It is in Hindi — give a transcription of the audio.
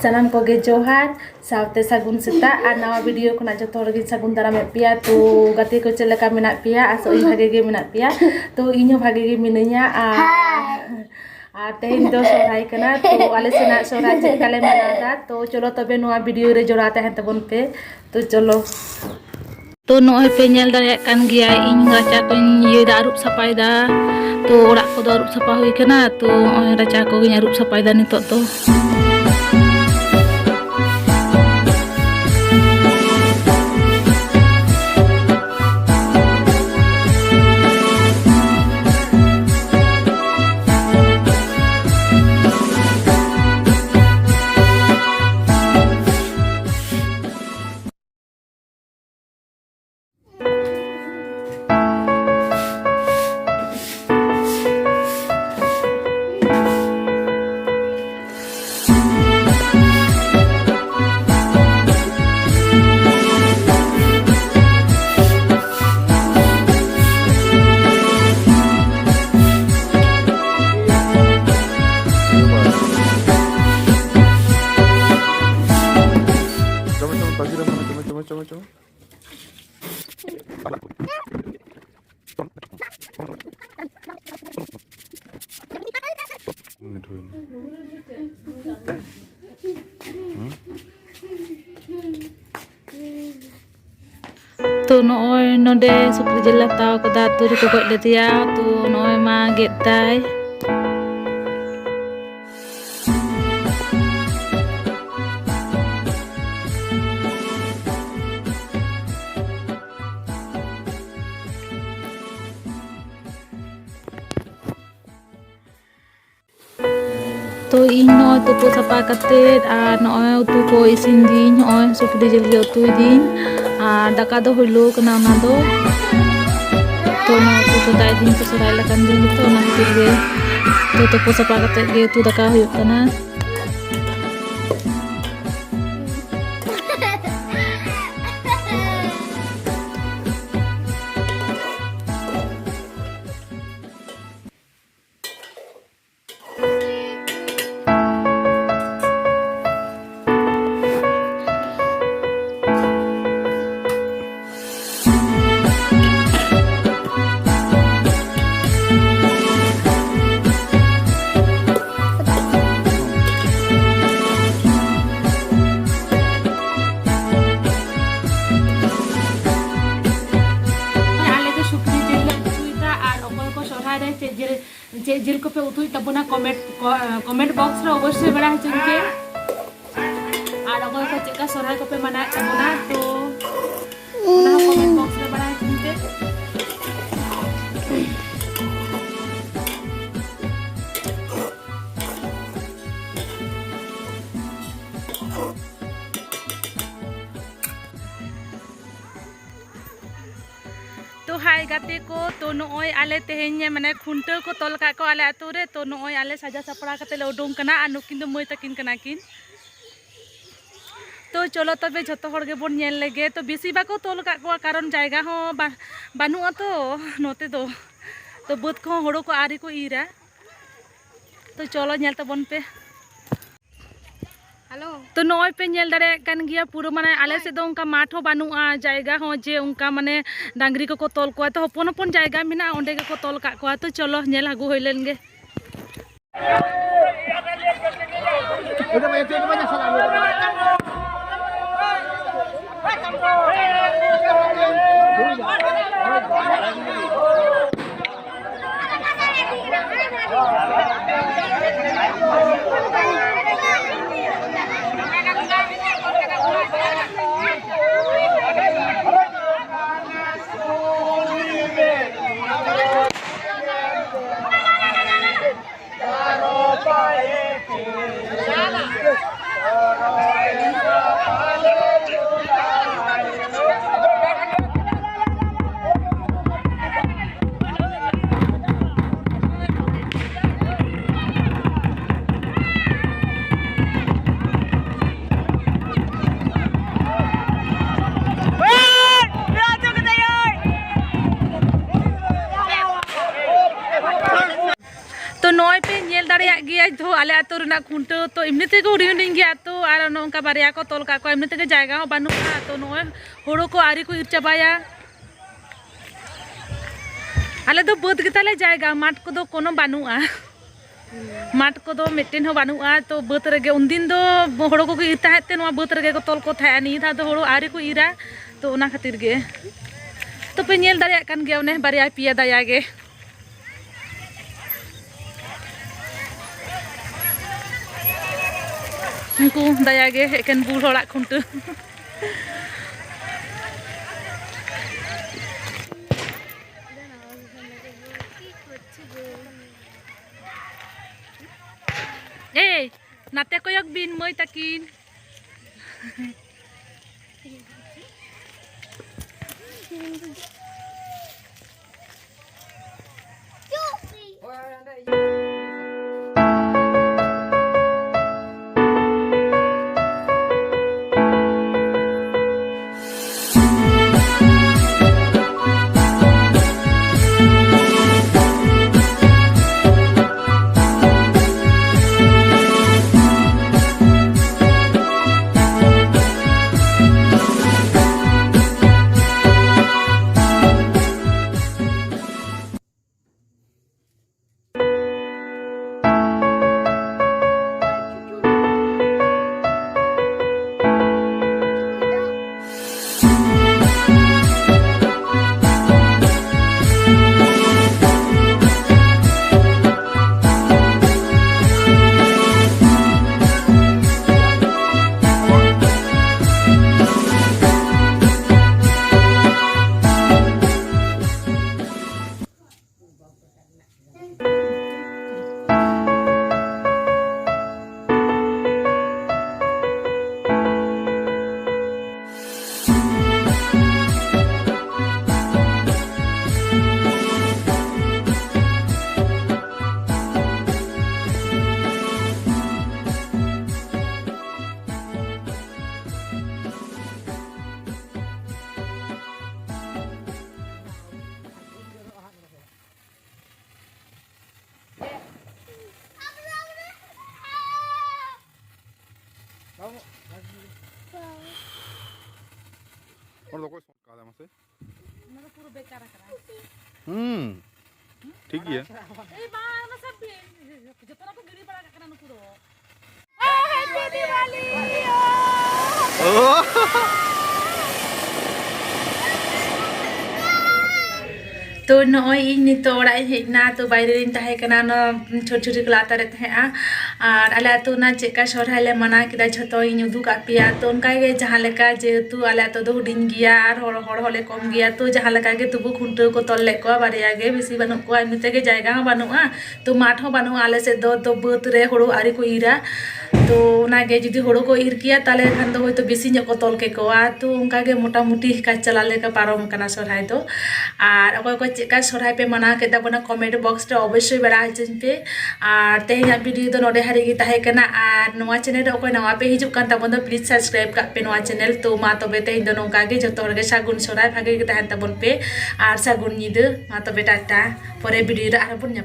Sanam koge Johar, saute sagun seta, nawa video kuna joto lagi sagun dalam pia tu gati ko celaka minat pia, aso i bhage ge minat pia, tu inyo bhage ge minanya tehin do sohrai kana tu ale sena sohrai cek kale manada tu cholo tobe nuwa video re jorate hen tabon pe tu cholo to noy pe nyel dareyak kan gya ing racha ko ye da arup sapai da to orak ko arup sapa hui kana to racha ko arup sapai da nitok to tu noy node sukri jela tau kada tu ko goj letia tu noy ma get dai to ino tupu sapa katet noy utu ko isin din noy sukri jeli utu din daka do hulu kena na do to no tu dai din to sorai lakan din to na tige to tupu sapa katet ge tu daka huyuk kana जिल को पे उतुई तबना कमेंट बॉक्स रे अवश्य बड़ा हचन के आर अगर को चेका सोहराई को पे मना तबना तो ओना कमेंट बॉक्स रे बड़ा हचन के तो हाय गाते को तो नोय आले तेहें माने खुंटे को तोल का को आले आतु रे तो नोय आले साजा सपड़ा कते ले उडुंग कना आ नुकिन दो मय तकिन कना किन तो चलो तबे जतो हर गे बोन नेल लेगे तो बेसी बाको तोल का को कारण जायगा हो बानु तो नोते तो बुद को होड़ो को आरी को इरा तो चलो नेल तबन पे तो नोय पे नेल दारे कान गिया पूरा माने आले से दो उनका माठ हो बानुआ जायगा हो जे उनका माने डांगरी को तोल को तो हपन हपन जायगा मिना ओंडे को तोल का को तो चलो नेल हागु होइलेन गे तो नॉय पे नेल दाड़िया गया तो आले आतो रेना खुंटो तो एमनी तेगे हुडिंग गया तो आर नोंका बारिया को तोल का को एमनी तेगे जायगा हो बानुआ तो नॉय होड़ो को आरी को इर चाबाया आले दो बद गेताले जायगा माठ को दो कोनो बानुआ माठ को दो मिट्टिन हो बानुआ तो बद रेगे उनदिन दो होड़ो को इर ताहेते नोआ बद रेगे को तोल को थाया नी था तो होड़ो आरी को इरा तो ओना खातिर गे तो पे नेल दाड़िया कान गया ओने बारिया पिया दाया गे उनको दाया गे एकेन बुढ़ होड़ा खुंटो ए नाते कोयक बिन मई ताकिन ठीक है तो नॉय नितो हेना तो बाहर तहना छोट छोटी क्लाता और आले आतो चेका सोहराय ले मना किदा झतो उदुका पेया तो उनकागे जहाँ लेका जेहेतु आले आतो दो हुडिंग गया और होले कम गया तो जहाँ लेकागे तुबु खुंटो को तोल ले को बारिया गे बेसी बानु को एमनितेगे जायगा हो बानुआ तो माठ हो बानुआ आले से दो बद रे होड़ो आरी को इरा तो उनागे जुदी होड़ो को इर किया ताले खान दो होयतो बेसी ᱧᱚᱜ को तोल के कोआ तो उनकागे मोटामुटी काज चला लेका पारम कना सोहराय दो और अकोय को चेका सोहराय पे मना के दाबना कमेंट बॉक्स रे अवश्य बड़ा हजन पे और तेहेना वीडियो दो नोडे हारी गे ताहे कना और नोआ चैनल रे अकोय नवा पे हिजुक कान ताबन दो प्लीज सब्सक्राइब का पे नोआ चैनल तो मा तबे तेहेन दो नोंकागे जतो हरगे सागुन सोहराय भागे गे ताहेन ताबन पे और सागुन निदो मा तबे टाटा परे वीडियो रे आरो बन